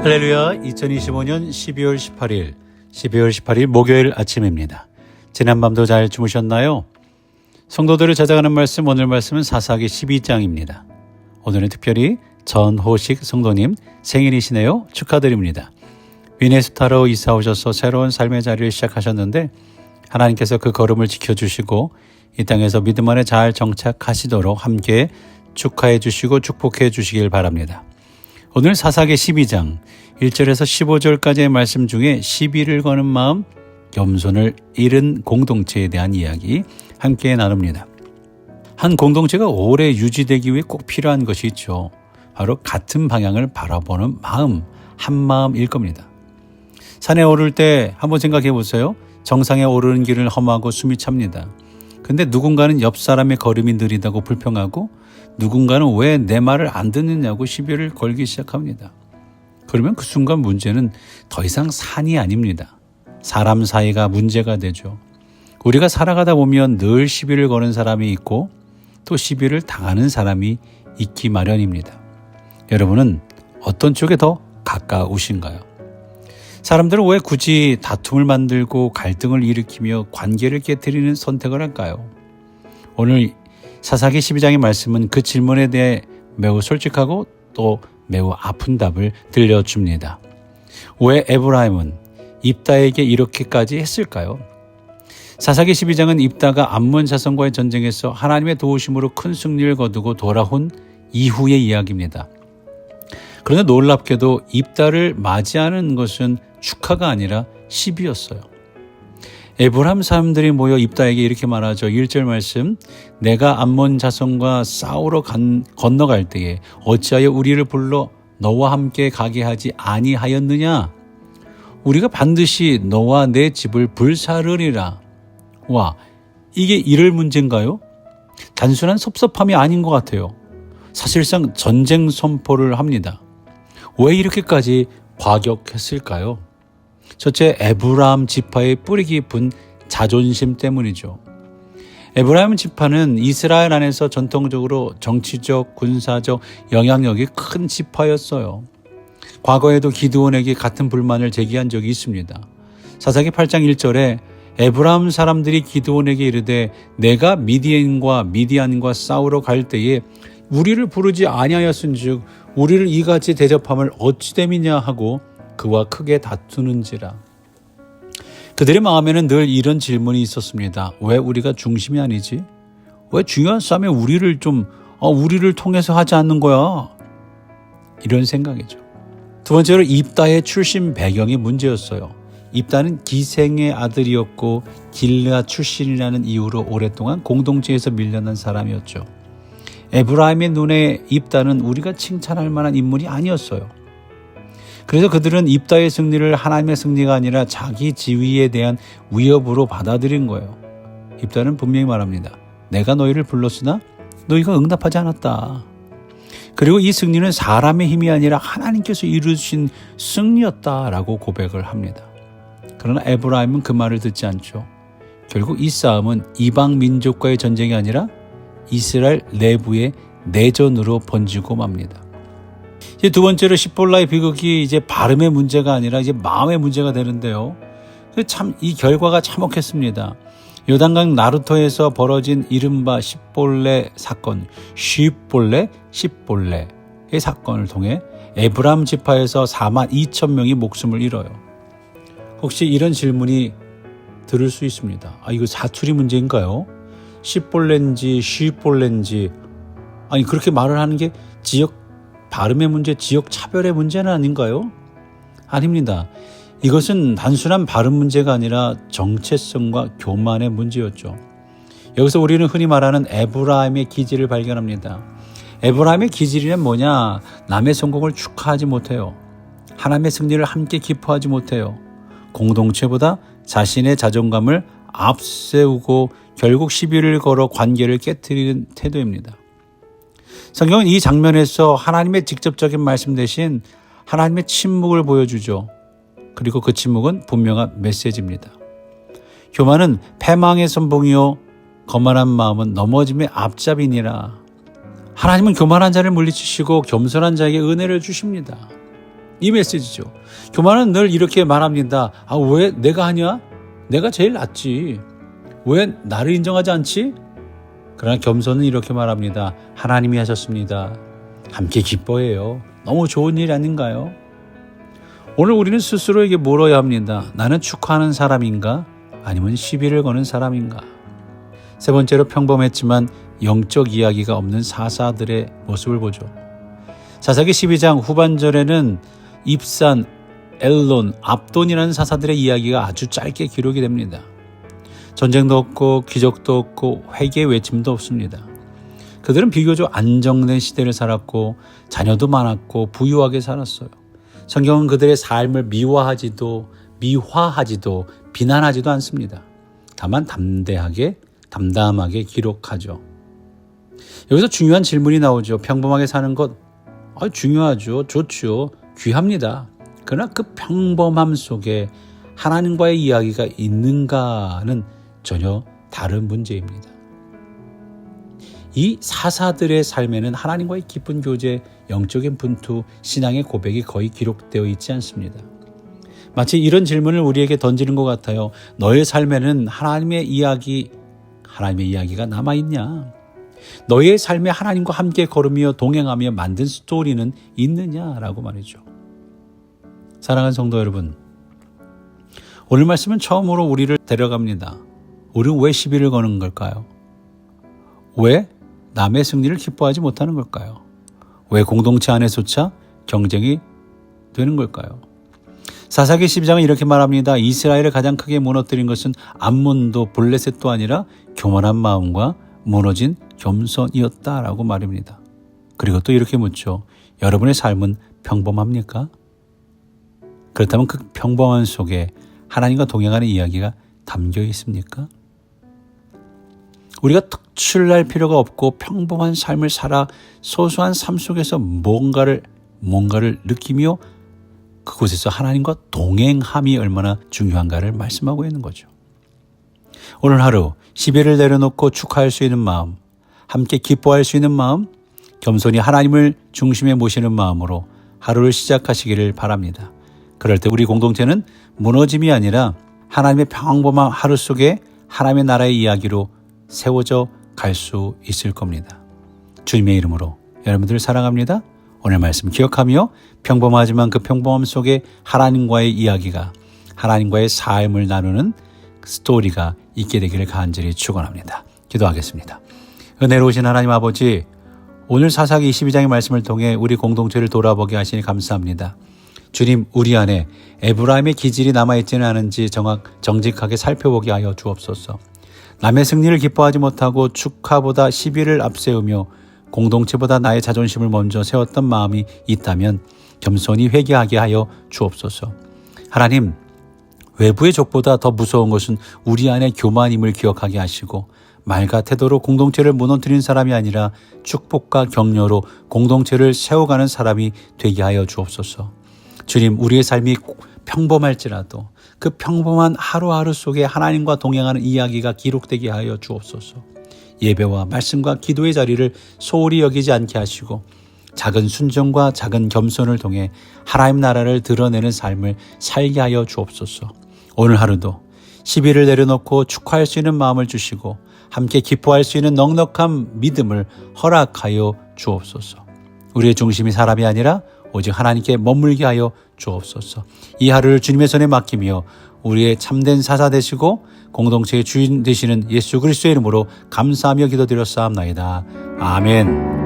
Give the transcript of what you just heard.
할렐루야. 2025년 12월 18일 목요일 아침입니다. 지난밤도 잘 주무셨나요? 성도들을 찾아가는 말씀, 오늘 말씀은 사사기 12장입니다. 오늘은 특별히 전호식 성도님 생일이시네요. 축하드립니다. 미네소타로 이사 오셔서 새로운 삶의 자리를 시작하셨는데 하나님께서 그 걸음을 지켜주시고 이 땅에서 믿음 안에 잘 정착하시도록 함께 축하해 주시고 축복해 주시길 바랍니다. 오늘 사사기 12장 1절에서 15절까지의 말씀 중에 시비를 거는 마음, 겸손을 잃은 공동체에 대한 이야기 함께 나눕니다. 한 공동체가 오래 유지되기 위해 꼭 필요한 것이 있죠. 바로 같은 방향을 바라보는 마음, 한 마음일 겁니다. 산에 오를 때 한번 생각해 보세요. 정상에 오르는 길은 험하고 숨이 찹니다. 근데 누군가는 옆 사람의 걸음이 느리다고 불평하고 누군가는 왜 내 말을 안 듣느냐고 시비를 걸기 시작합니다. 그러면 그 순간 문제는 더 이상 산이 아닙니다. 사람 사이가 문제가 되죠. 우리가 살아가다 보면 늘 시비를 거는 사람이 있고 또 시비를 당하는 사람이 있기 마련입니다. 여러분은 어떤 쪽에 더 가까우신가요? 사람들은 왜 굳이 다툼을 만들고 갈등을 일으키며 관계를 깨트리는 선택을 할까요? 오늘 사사기 12장의 말씀은 그 질문에 대해 매우 솔직하고 또 매우 아픈 답을 들려줍니다. 왜 에브라임은 입다에게 이렇게까지 했을까요? 사사기 12장은 입다가 암몬 자손과의 전쟁에서 하나님의 도우심으로 큰 승리를 거두고 돌아온 이후의 이야기입니다. 그런데 놀랍게도 입다를 맞이하는 것은 축하가 아니라 시비였어요. 에브라임 사람들이 모여 입다에게 이렇게 말하죠. 1절 말씀, 내가 암몬 자손과 싸우러 건너갈 때에 어찌하여 우리를 불러 너와 함께 가게 하지 아니하였느냐? 우리가 반드시 너와 내 집을 불사르리라. 와, 이게 이럴 문제인가요? 단순한 섭섭함이 아닌 것 같아요. 사실상 전쟁 선포를 합니다. 왜 이렇게까지 과격했을까요? 첫째, 에브라임 지파의 뿌리 깊은 자존심 때문이죠. 에브라임 지파는 이스라엘 안에서 전통적으로 정치적, 군사적 영향력이 큰 지파였어요. 과거에도 기드온에게 같은 불만을 제기한 적이 있습니다. 사사기 8장 1절에 에브라임 사람들이 기드온에게 이르되 내가 미디안과 싸우러 갈 때에 우리를 부르지 아니하였은즉 우리를 이같이 대접함을 어찌 됨이냐 하고 그와 크게 다투는지라. 그들의 마음에는 늘 이런 질문이 있었습니다. 왜 우리가 중심이 아니지? 왜 중요한 싸움에 우리를 통해서 하지 않는 거야? 이런 생각이죠. 두 번째로 입다의 출신 배경이 문제였어요. 입다는 기생의 아들이었고 길르앗 출신이라는 이유로 오랫동안 공동체에서 밀려난 사람이었죠. 에브라임의 눈에 입다는 우리가 칭찬할 만한 인물이 아니었어요. 그래서 그들은 입다의 승리를 하나님의 승리가 아니라 자기 지위에 대한 위협으로 받아들인 거예요. 입다는 분명히 말합니다. 내가 너희를 불렀으나 너희가 응답하지 않았다. 그리고 이 승리는 사람의 힘이 아니라 하나님께서 이루신 승리였다라고 고백을 합니다. 그러나 에브라임은 그 말을 듣지 않죠. 결국 이 싸움은 이방 민족과의 전쟁이 아니라 이스라엘 내부의 내전으로 번지고 맙니다. 이제 두 번째로 십볼라의 비극이 이제 발음의 문제가 아니라 이제 마음의 문제가 되는데요. 참 이 결과가 참혹했습니다. 요단강 나루토에서 벌어진 이른바 십볼레 사건, 십볼레의 사건을 통해 에브라임 지파에서 4만 2천 명이 목숨을 잃어요. 혹시 이런 질문이 들을 수 있습니다. 이거 사투리 문제인가요? 십볼레인지 쉬볼레인지 아니 그렇게 말을 하는 게 지역 발음의 문제, 지역 차별의 문제는 아닌가요? 아닙니다. 이것은 단순한 발음 문제가 아니라 정체성과 교만의 문제였죠. 여기서 우리는 흔히 말하는 에브라임의 기질을 발견합니다. 에브라임의 기질이란 뭐냐? 남의 성공을 축하하지 못해요. 하나님의 승리를 함께 기뻐하지 못해요. 공동체보다 자신의 자존감을 앞세우고 결국 시비를 걸어 관계를 깨트리는 태도입니다. 성경은 이 장면에서 하나님의 직접적인 말씀 대신 하나님의 침묵을 보여주죠. 그리고 그 침묵은 분명한 메시지입니다. 교만은 패망의 선봉이요 거만한 마음은 넘어짐의 앞잡이니라. 하나님은 교만한 자를 물리치시고 겸손한 자에게 은혜를 주십니다. 이 메시지죠. 교만은 늘 이렇게 말합니다. 왜 내가 하냐? 내가 제일 낫지. 왜 나를 인정하지 않지? 그러나 겸손은 이렇게 말합니다. 하나님이 하셨습니다. 함께 기뻐해요. 너무 좋은 일 아닌가요? 오늘 우리는 스스로에게 물어야 합니다. 나는 축하하는 사람인가? 아니면 시비를 거는 사람인가? 세 번째로 평범했지만 영적 이야기가 없는 사사들의 모습을 보죠. 사사기 12장 후반절에는 입산, 엘론, 압돈이라는 사사들의 이야기가 아주 짧게 기록이 됩니다. 전쟁도 없고 기적도 없고 회개의 외침도 없습니다. 그들은 비교적 안정된 시대를 살았고 자녀도 많았고 부유하게 살았어요. 성경은 그들의 삶을 미화하지도 비난하지도 않습니다. 다만 담담하게 기록하죠. 여기서 중요한 질문이 나오죠. 평범하게 사는 것 중요하죠. 좋죠. 귀합니다. 그러나 그 평범함 속에 하나님과의 이야기가 있는가는 전혀 다른 문제입니다. 이 사사들의 삶에는 하나님과의 깊은 교제, 영적인 분투, 신앙의 고백이 거의 기록되어 있지 않습니다. 마치 이런 질문을 우리에게 던지는 것 같아요. 너의 삶에는 하나님의 이야기가 남아있냐? 너의 삶에 하나님과 함께 걸으며 동행하며 만든 스토리는 있느냐라고 말이죠. 사랑하는 성도 여러분, 오늘 말씀은 처음으로 우리를 데려갑니다. 우리는 왜 시비를 거는 걸까요? 왜 남의 승리를 기뻐하지 못하는 걸까요? 왜 공동체 안에조차 경쟁이 되는 걸까요? 사사기 12장은 이렇게 말합니다. 이스라엘을 가장 크게 무너뜨린 것은 암몬도 블레셋도 아니라 교만한 마음과 무너진 겸손이었다라고 말입니다. 그리고 또 이렇게 묻죠. 여러분의 삶은 평범합니까? 그렇다면 그 평범함 속에 하나님과 동행하는 이야기가 담겨 있습니까? 우리가 특출날 필요가 없고 평범한 삶을 살아 소소한 삶 속에서 뭔가를 느끼며 그곳에서 하나님과 동행함이 얼마나 중요한가를 말씀하고 있는 거죠. 오늘 하루 시비를 내려놓고 축하할 수 있는 마음, 함께 기뻐할 수 있는 마음, 겸손히 하나님을 중심에 모시는 마음으로 하루를 시작하시기를 바랍니다. 그럴 때 우리 공동체는 무너짐이 아니라 하나님의 평범한 하루 속에 하나님의 나라의 이야기로 세워져 갈 수 있을 겁니다. 주님의 이름으로 여러분들을 사랑합니다. 오늘 말씀 기억하며 평범하지만 그 평범함 속에 하나님과의 이야기가, 하나님과의 삶을 나누는 스토리가 있게 되기를 간절히 축원합니다. 기도하겠습니다. 은혜로우신 하나님 아버지, 오늘 사사기 22장의 말씀을 통해 우리 공동체를 돌아보게 하시니 감사합니다. 주님, 우리 안에 에브라임의 기질이 남아있지는 않은지 정직하게 살펴보게 하여 주옵소서. 남의 승리를 기뻐하지 못하고 축하보다 시비를 앞세우며 공동체보다 나의 자존심을 먼저 세웠던 마음이 있다면 겸손히 회개하게 하여 주옵소서. 하나님, 외부의 적보다 더 무서운 것은 우리 안에 교만임을 기억하게 하시고 말과 태도로 공동체를 무너뜨린 사람이 아니라 축복과 격려로 공동체를 세워가는 사람이 되게 하여 주옵소서. 주님, 우리의 삶이 평범할지라도 그 평범한 하루하루 속에 하나님과 동행하는 이야기가 기록되게 하여 주옵소서. 예배와 말씀과 기도의 자리를 소홀히 여기지 않게 하시고 작은 순종과 작은 겸손을 통해 하나님 나라를 드러내는 삶을 살게 하여 주옵소서. 오늘 하루도 시비를 내려놓고 축하할 수 있는 마음을 주시고 함께 기뻐할 수 있는 넉넉한 믿음을 허락하여 주옵소서. 우리의 중심이 사람이 아니라 오직 하나님께 머물게 하여 주옵소서. 이 하루를 주님의 손에 맡기며 우리의 참된 사사 되시고 공동체의 주인 되시는 예수 그리스도의 이름으로 감사하며 기도드렸사옵나이다. 아멘.